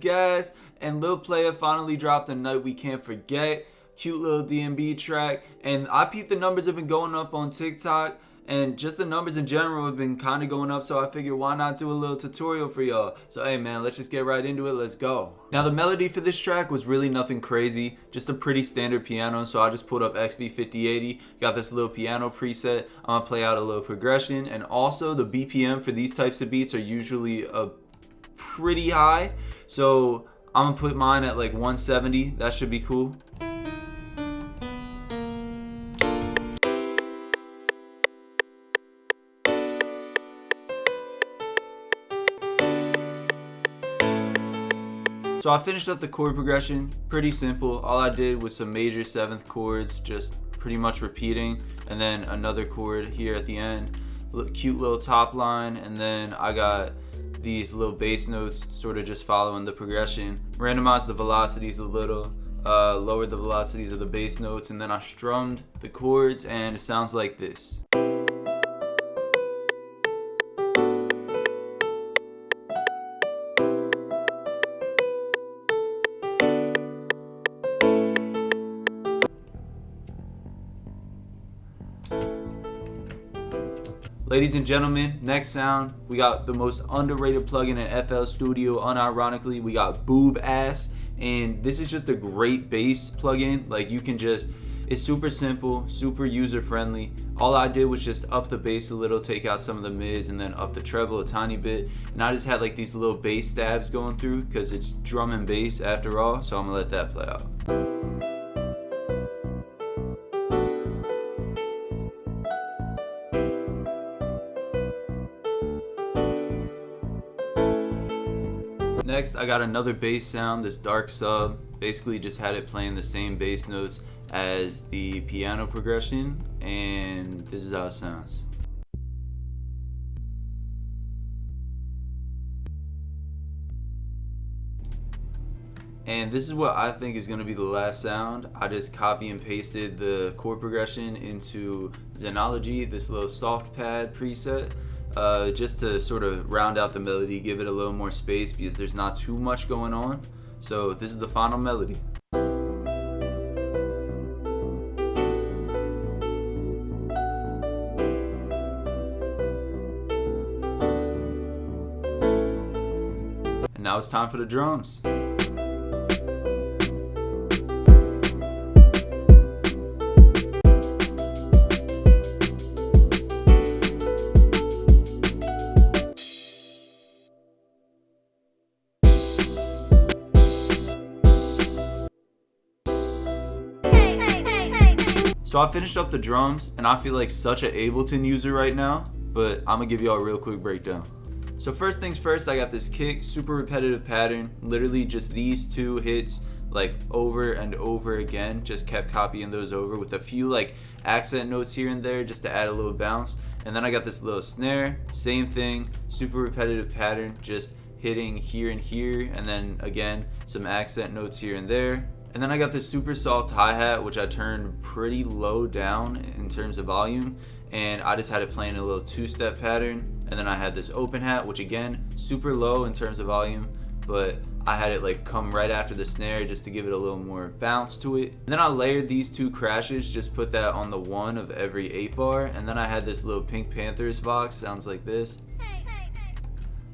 gas, and Lil Playah finally dropped A Night We Can't Forget. Cute little DnB track, and I peeped the numbers have been going up on TikTok, and just the numbers in general have been kind of going up, so I figured why not do a little tutorial for y'all. So hey man, let's just get right into it. Let's go. Now the melody for this track was really nothing crazy, just a pretty standard piano, so I just pulled up XV5080, got this little piano preset. I'm gonna play out a little progression, and also the BPM for these types of beats are usually pretty high, so I'm gonna put mine at like 170. That should be cool. So I finished up the chord progression, pretty simple. All I did was some major 7th chords, just pretty much repeating, and then another chord here at the end, cute little top line, and then I got these little bass notes sort of just following the progression. Randomized the velocities a little, lowered the velocities of the bass notes, and then I strummed the chords, and it sounds like this. Ladies and gentlemen, next sound, we got the most underrated plugin in FL Studio. Unironically, we got Boob Ass, and this is just a great bass plugin. Like, you can just, it's super simple, super user friendly. All I did was just up the bass a little, take out some of the mids, and then up the treble a tiny bit. And I just had like these little bass stabs going through because it's drum and bass after all. So I'm gonna let that play out. Next, I got another bass sound, this dark sub. Basically just had it playing the same bass notes as the piano progression, and this is how it sounds. And this is what I think is going to be the last sound. I just copy and pasted the chord progression into Xenology, this little soft pad preset. Just to sort of round out the melody, give it a little more space because there's not too much going on. So this is the final melody. And now it's time for the drums. So I finished up the drums, and I feel like such an Ableton user right now, but I'm gonna give y'all a real quick breakdown. So first things first, I got this kick, super repetitive pattern, literally just these 2 hits like over and over again, just kept copying those over with a few like accent notes here and there just to add a little bounce. And then I got this little snare, same thing, super repetitive pattern, just hitting here and here, and then again some accent notes here and there. And then I got this super soft hi-hat, which I turned pretty low down in terms of volume, and I just had it playing a little 2-step pattern. And then I had this open hat, which again, super low in terms of volume, but I had it like come right after the snare just to give it a little more bounce to it. And then I layered these 2 crashes, just put that on the 1 of every 8-bar, and then I had this little Pinkpantheress Vox, sounds like this.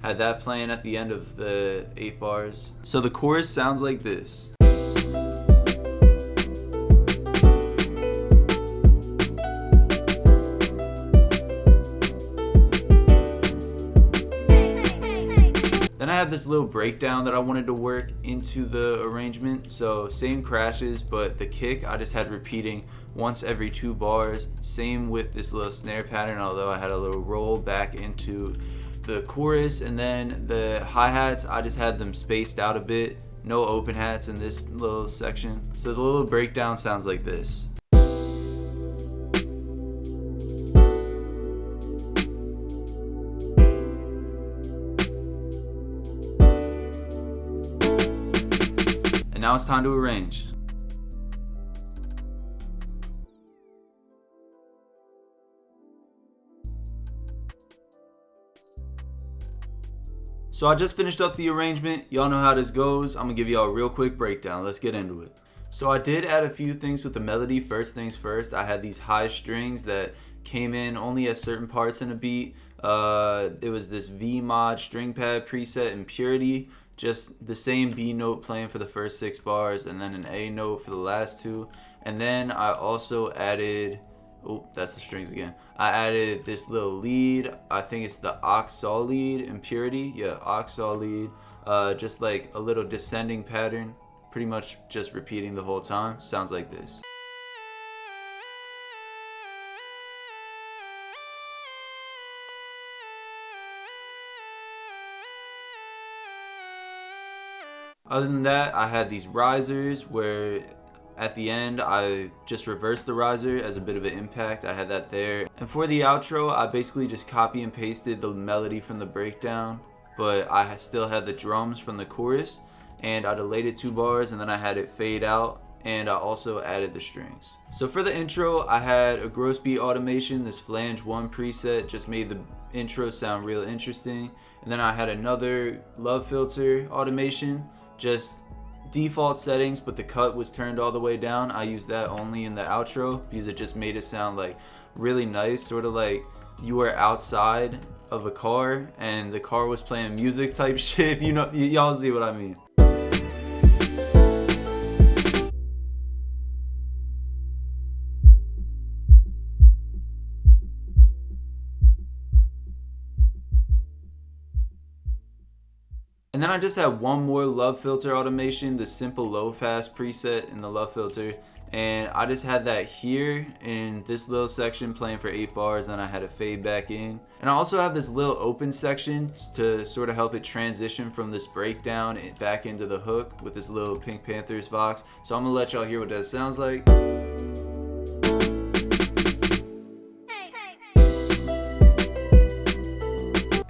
Had that playing at the end of the 8 bars. So the chorus sounds like this. Then I have this little breakdown that I wanted to work into the arrangement. So same crashes, but the kick I just had repeating once every 2 bars. Same with this little snare pattern, although I had a little roll back into the chorus. And then the hi-hats, I just had them spaced out a bit. No open hats in this little section. So the little breakdown sounds like this. And now it's time to arrange. So I just finished up the arrangement. Y'all know how this goes. I'm gonna give y'all a real quick breakdown. Let's get into it. So I did add a few things with the melody. First things first, I had these high strings that came in only at certain parts in a beat. It was this V mod string pad preset in Purity, just the same B note playing for the first 6 bars and then an A note for the last 2. And then I also added, oh, that's the strings again. I added this little lead. I think it's the Oxaw lead in Purity. Yeah, Oxaw lead. Just like a little descending pattern, pretty much just repeating the whole time. Sounds like this. Other than that, I had these risers where at the end I just reversed the riser as a bit of an impact. I had that there. And for the outro, I basically just copy and pasted the melody from the breakdown, but I still had the drums from the chorus, and I delayed it 2 bars and then I had it fade out, and I also added the strings. So for the intro, I had a gross beat automation. This flange 1 preset just made the intro sound real interesting. And then I had another love filter automation, just default settings, but the cut was turned all the way down. I used that only in the outro because it just made it sound like really nice, sort of like you were outside of a car and the car was playing music type shit. If you know, y'all see what I mean. And then I just had one more love filter automation, the simple low pass preset in the love filter. And I just had that here in this little section playing for 8 bars, and then I had it fade back in. And I also have this little open section to sort of help it transition from this breakdown back into the hook with this little Pinkpantheress Vox. So I'm gonna let y'all hear what that sounds like.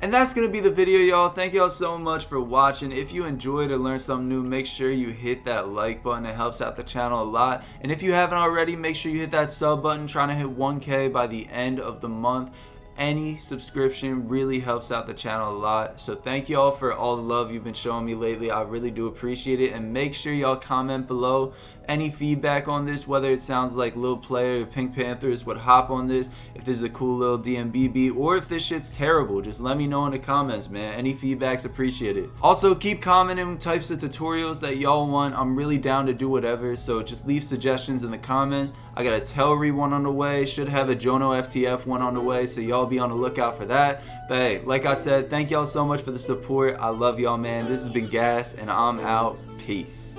And that's gonna be the video, y'all. Thank y'all so much for watching. If you enjoyed or learned something new, make sure you hit that like button. It helps out the channel a lot. And if you haven't already, make sure you hit that sub button. Trying to hit 1K by the end of the month. Any subscription really helps out the channel a lot. So thank y'all for all the love you've been showing me lately. I really do appreciate it. And make sure y'all comment below any feedback on this, whether it sounds like Lil Playah or Pinkpantheress would hop on this, if this is a cool little DMB beat, or if this shit's terrible. Just let me know in the comments, man. Any feedback's appreciated. Also, keep commenting types of tutorials that y'all want. I'm really down to do whatever, so just leave suggestions in the comments. I got a Telry one on the way, should have a Jono FTF one on the way, so y'all be on the lookout for that. But hey, like I said, thank y'all so much for the support. I love y'all, man. This has been Gas, and I'm out. Peace.